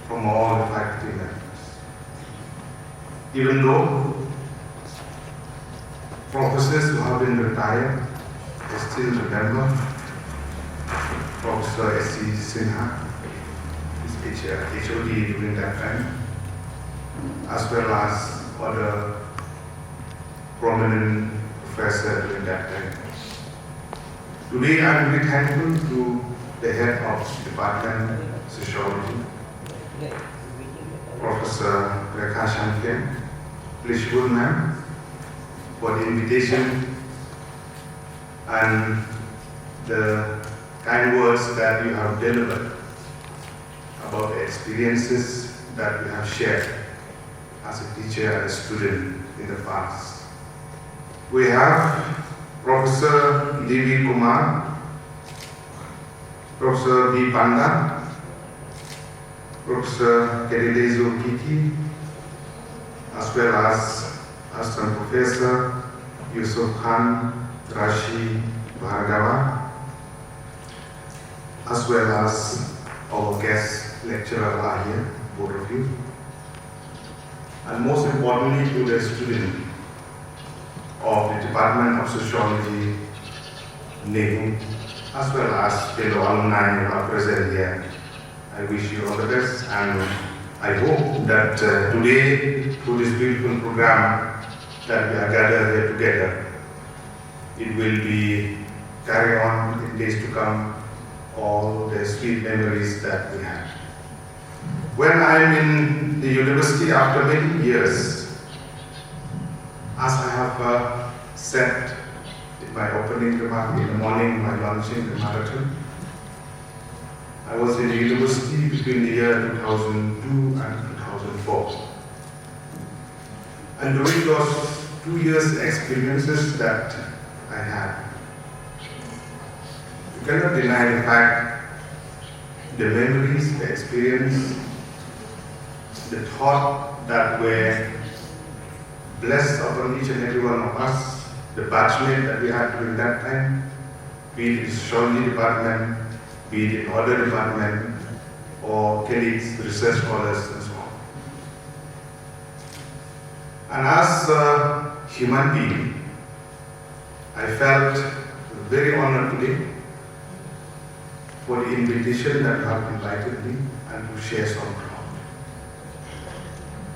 from all the faculty members. Even though professors who have been retired, I still remember Professor S.C. Sinha, his HOD during that time, as well as other prominent professors during that time. Today I am very thankful to the head of Department of Sociology, Professor Rekha Plishwood ma'am, for the invitation and the kind words that you have delivered about the experiences that we have shared as a teacher and a student in the past. We have Professor D.V. Kumar, Professor B. Panda, Professor Kerilezo Kiki, as well as Assistant Professor Yusuf Khan Rashi Bhargava, as well as our guest lecturer are here, both of you. And most importantly to the student of the Department of Sociology, NEHU, as well as fellow alumni who are present here. I wish you all the best, and I hope that today, through this beautiful program that we are gathered here together, it will be carry on in days to come all the sweet memories that we have. When I'm in the university after many years, as I have said in my opening remark in the morning, my launching the marathon, I was in the university between the year 2002 and 2004. And during those 2 years experiences that I had, you cannot deny the fact, the memories, the experience, the thought that were blessed upon each and every one of us, the batchmate that we had during that time, be it the Sociology department, be it in other department, or colleagues, research scholars, and so on. And as a human being, I felt very honored today for the invitation that you have invited me and to share some ground.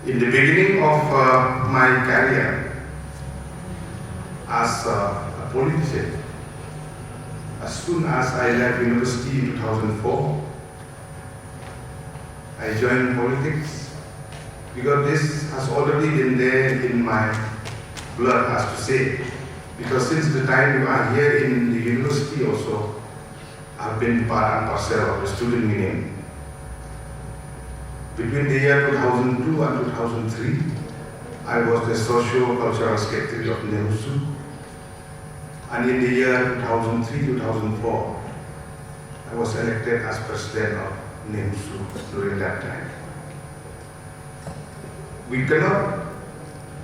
In the beginning of my career as a politician, as soon as I left university in 2004, I joined politics because this has already been there in my blood, as to say. Because since the time you are here in the university also, I've been part and parcel of the student union. Between the year 2002 and 2003, I was the Socio-Cultural Secretary of NEHU. And in the year 2003-2004, I was elected as President of NEHU during that time. We cannot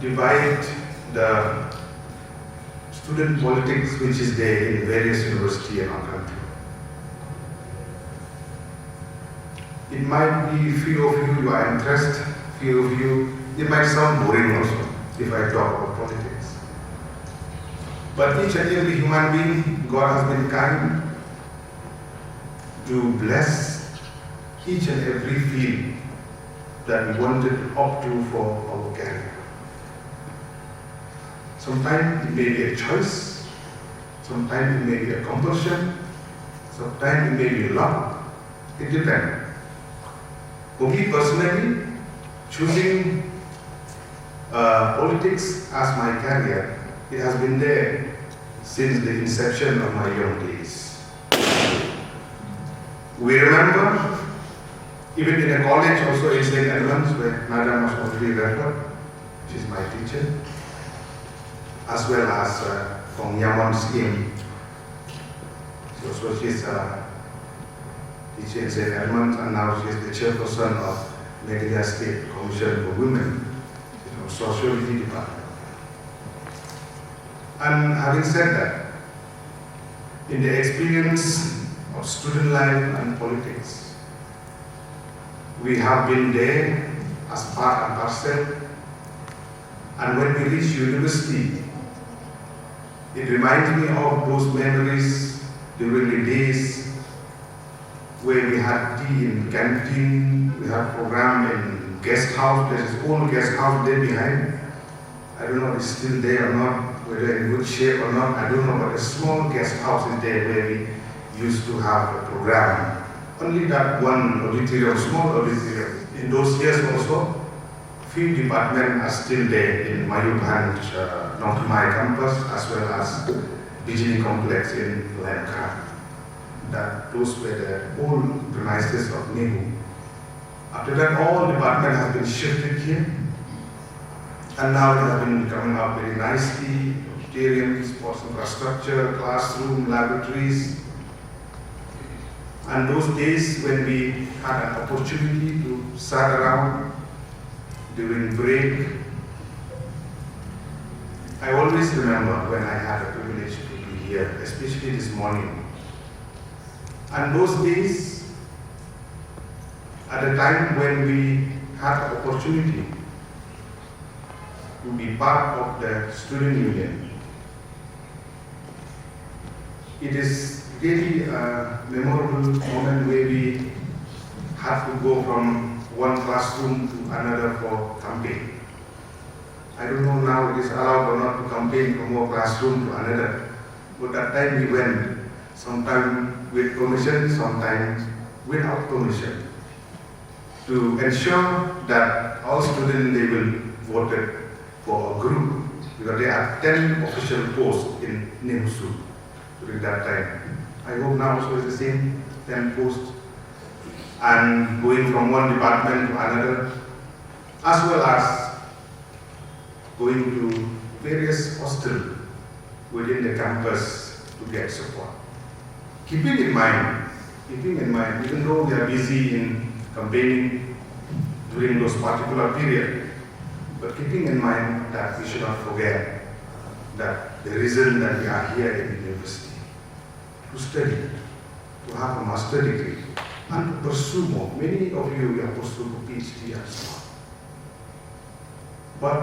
divide the student politics which is there in various universities in our country. It might be few of you are interested, few of you, it might sound boring also if I talk about politics. But each and every human being, God has been kind to bless each and every field that we wanted to opt to for our career. Sometimes it may be a choice, sometimes it may be a compulsion, sometimes it may be luck. It depends. For me personally, choosing politics as my career, it has been there since the inception of my young days. We remember, even in a college also in St. Edmunds, where Madam was already referred, which is my teacher, as well as from Yaman scheme. So she's teacher in St. Edmunds, and now she is the chairperson of Meghalaya State Commission for Women, Sociology department. And having said that, in the experience of student life and politics, we have been there as part and parcel. And when we reach university, it reminds me of those memories during the days where we had tea in canteen, we had program in guest house. There is old guest house there behind. I don't know if it's still there or not, whether in good shape or not, I don't know, but a small guest house is there where we used to have a program. Only that one auditorium, small auditorium. In those years also, few departments are still there in Mayubhan, Nongkimai campus, as well as Jubilee complex in Lanka. Those were the old premises of NEHU. After that, all departments have been shifted here. And now they have been coming up very nicely, auditorium, sports infrastructure, classroom, laboratories. And those days when we had an opportunity to sit around during break, I always remember when I had a privilege to be here, especially this morning. And those days, at the time when we had the opportunity to be part of the student union, it is really a memorable moment where we had to go from one classroom to another for campaign. I don't know now it is allowed or not to campaign from one classroom to another, but that time we went, sometimes with permission, sometimes without permission, to ensure that all student level voted for a group, because there are 10 official posts in NEHU during that time. I hope now also it's the same 10 posts, and going from one department to another, as well as going to various hostels within the campus to get support. Keeping in mind, even though we are busy in campaigning during those particular periods, but keeping in mind that we should not forget that the reason that we are here in the university, to study, to have a master degree, and to pursue more. Many of you are pursuing a PhD as well. But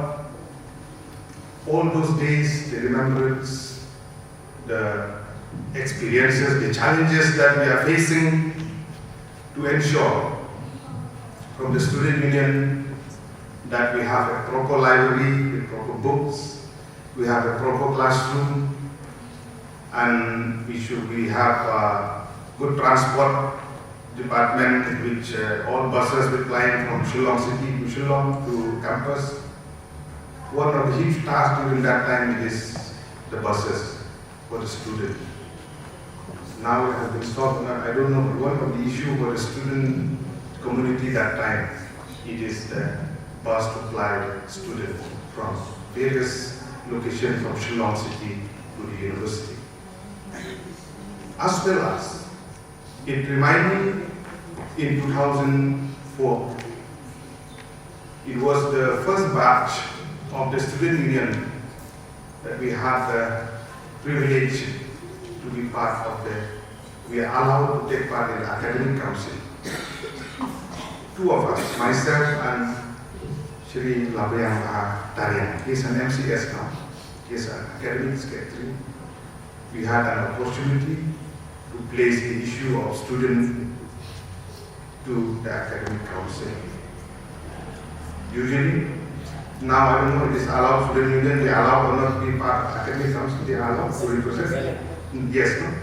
all those days, the remembrance, the experiences, the challenges that we are facing to ensure from the student union that we have a proper library with proper books, we have a proper classroom, and we have a good transport department in which all buses will ply from Shillong city to Shillong to campus. One of the huge tasks during that time is the buses for the student. Now it has been stopped. I don't know, but one of the issues for the student community that time, it is the bus to fly students from various locations from Shillong city to the university. As well as, it reminded me in 2004, it was the first batch of the student union that we had the privilege to be part of we are allowed to take part in the academic council. Two of us, myself and Shri Labayang Tarian, he's an MCS now, he's an academic secretary. We had an opportunity to place the issue of student to the academic council. Usually, now I don't know if it is allowed student union, they allow or not to be part of academic council, they are allowed to represent. Yes, no?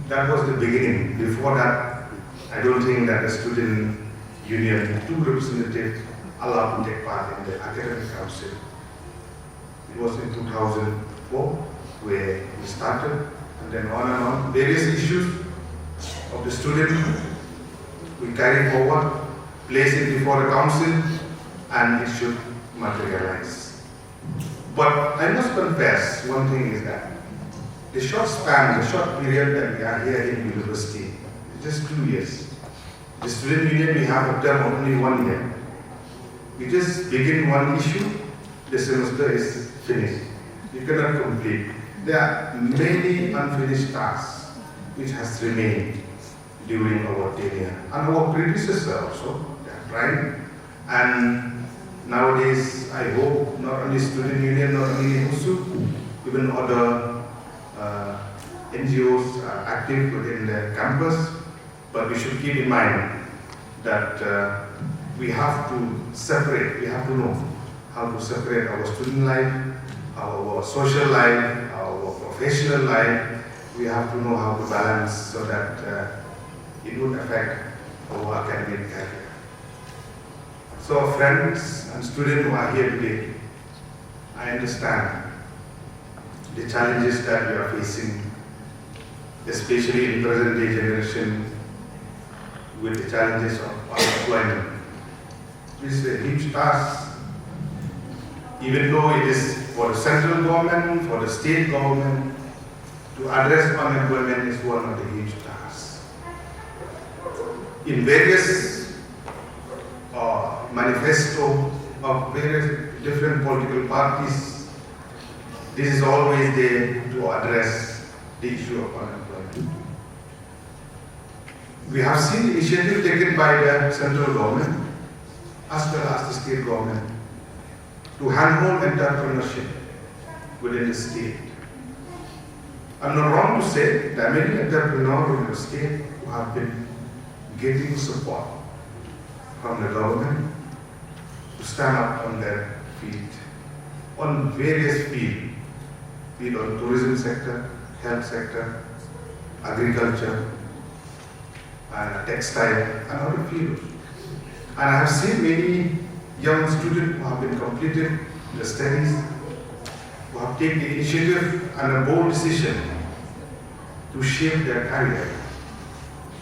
That was the beginning. Before that, I don't think that the student union, two representatives allowed to take part in the academic council. It was in 2004 where we started, and then on, various issues of the student, we carry forward, place it before the council, and it should materialize. But I must confess, one thing is that the short span, the short period that we are here in university, just 2 years. The student union, we have a term of only 1 year. We just begin one issue, the semester is finished. You cannot complete. There are many unfinished tasks which has remained during our tenure. And our predecessor also, they have trying. And nowadays, I hope not only student union, not only NEHU, even other NGOs are active within the campus. But we should keep in mind that we have to separate, we have to know how to separate our student life, our social life, our professional life. We have to know how to balance so that it would affect our academic career. So friends and students who are here today, I understand the challenges that we are facing, especially in present day generation with the challenges of unemployment. This is a huge task, even though it is for the central government, for the state government, to address unemployment is one of the huge tasks. In various manifesto of various different political parties, this is always there to address the issue of unemployment. We have seen initiative taken by the central government as well as the state government to handhold entrepreneurship within the state. I'm not wrong to say that many entrepreneurs in the state who have been getting support from the government to stand up on their feet, on various fields, be it on tourism sector, health sector, agriculture, and textile, and other fields. And I have seen many young students who have been completed the studies, who have taken the initiative and a bold decision to shape their career,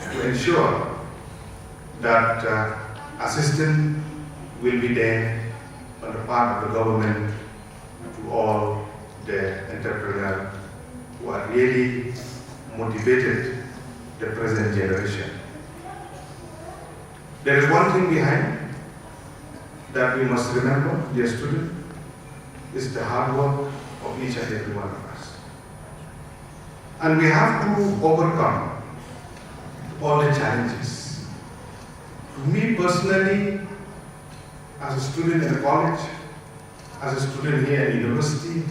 to ensure that assistance will be there on the part of the government to all the entrepreneurs who are really motivated the present generation. There is one thing behind that we must remember, dear student, is the hard work of each and every one of us. And we have to overcome all the challenges. To me personally, as a student in a college, as a student here at university,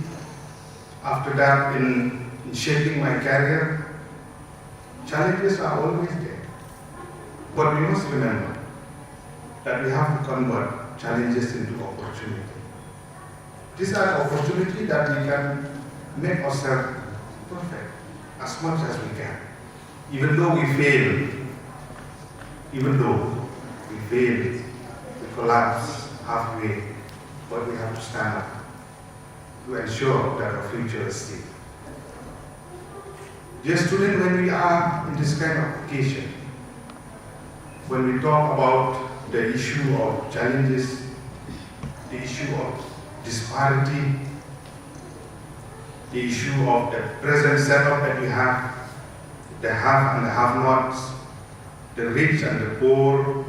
after that in shaping my career, challenges are always there. But we must remember that we have to convert challenges into opportunity. These are opportunities that we can make ourselves perfect as much as we can. Even though we fail, we collapse halfway, but we have to stand up to ensure that our future is safe. Dear students, when we are in this kind of occasion, when we talk about the issue of challenges, the issue of disparity, the issue of the present setup that we have, the have and the have-nots, the rich and the poor,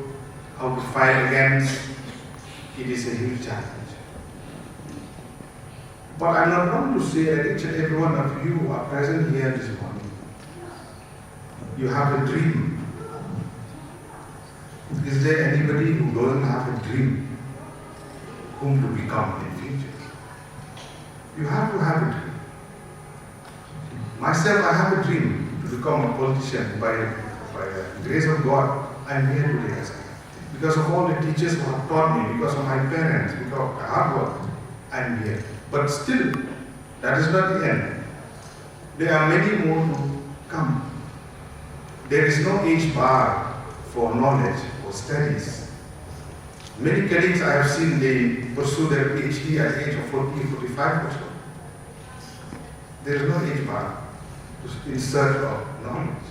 how to fight against, it is a huge challenge. But I'm not wrong to say that each and every one of you who are present here this morning, you have a dream. Is there anybody who doesn't have a dream whom to become in future? You have to have a dream. Myself, I have a dream to become a politician. By the grace of God, I'm here today as I am. Because of all the teachers who have taught me, because of my parents, because of the hard work, I'm here. But still, that is not the end. There are many more to come. There is no age bar for knowledge or studies. Many colleagues I have seen, they pursue their PhD at the age of 40, 45 or so. There is no age bar in search of knowledge.